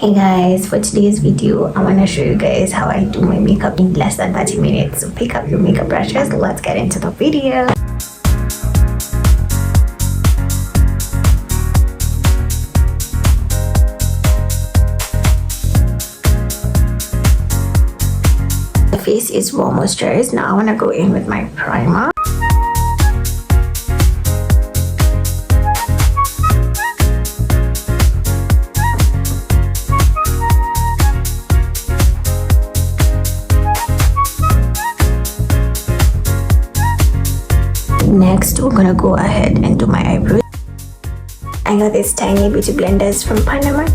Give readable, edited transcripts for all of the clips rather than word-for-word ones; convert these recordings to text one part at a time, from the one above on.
Hey guys, for today's video I want to show you guys how I do my makeup in less than 30 minutes. So pick up your makeup brushes, let's get into the video. The face is well moisturized. Now I want to go in with my primer. Next, we're gonna go ahead and do my eyebrows. I got these tiny beauty blenders from Panama.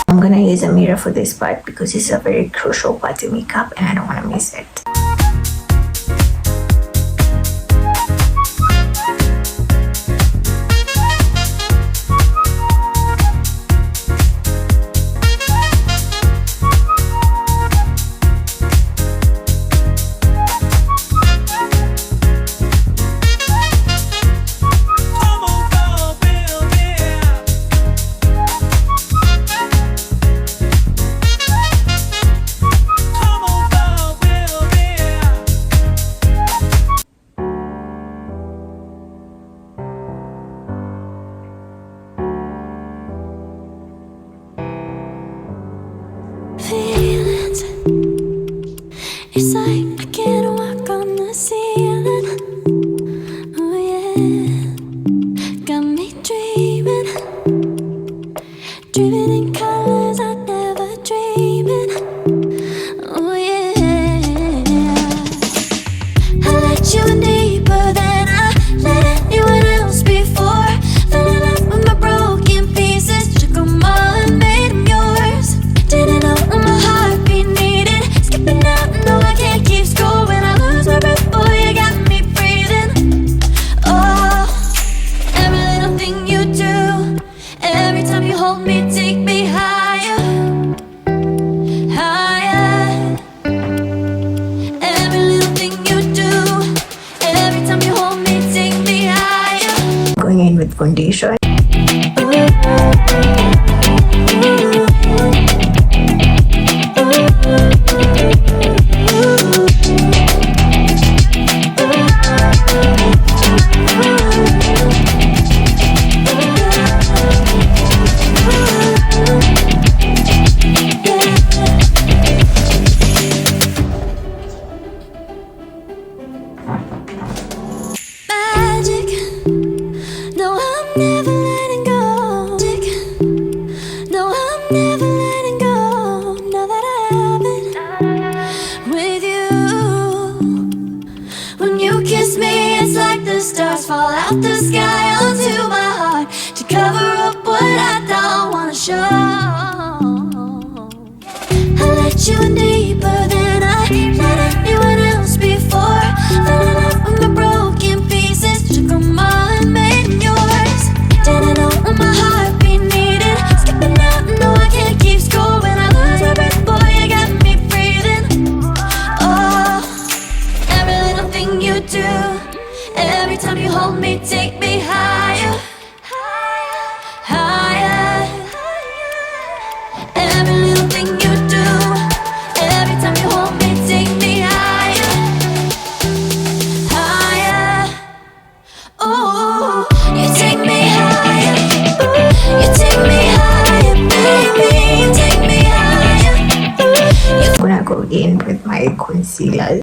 I'm gonna use a mirror for this part because it's a very crucial part in makeup and I don't want to miss it. Feelings, it's like I can't walk on the ceiling. Oh yeah, got me dreaming, dreaming in colors I never dreamed in. Oh yeah, I let you in deeper than I let anyone else before. Fell in love with my broken pieces, took them all and made them yours. Didn't know my heartbeat needed skipping out. No, I can't keep score when I lose my breath. Boy, you got me breathing. Oh, every little thing you do, every time you hold me, take me higher, higher. Every little thing you do, every time you hold me, take me higher. Going in with foundation. Magic, no, I'm never letting go. No, I'm never letting go. Now that I have it with you. When you kiss me, it's like the stars fall out the sky onto my heart to cover up what I don't wanna show. I let you in deeper than I let anyone else before. Fell in love with my broken pieces, took them all and made them yours. Didn't know what my heartbeat needed skipping out. No, I can't keep score when I lose my breath. Boy, you got me breathing. Oh, every little thing you do, every time you hold me, take me higher, higher. Every little thing you do, every time you hold me, take me higher, higher. Oh, you take me higher, you take me higher, baby, you take me higher. I'm gonna go in with my concealer.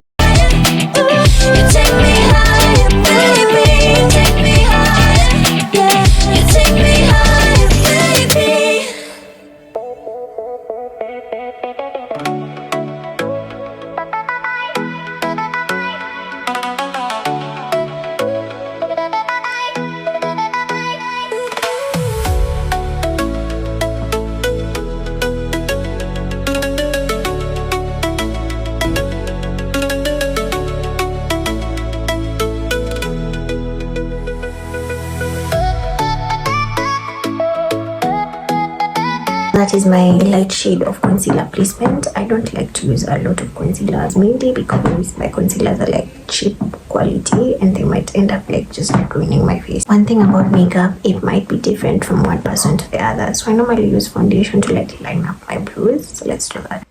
You take me higher, baby, you take me higher, yeah, you take me higher, baby. that is my light shade of concealer placement. I don't like to use a lot of concealers, mainly because my concealers are like cheap quality and they might end up like just ruining my face. One thing about makeup, it might be different from one person to the other. So I normally use foundation to like line up my brows. So let's do that.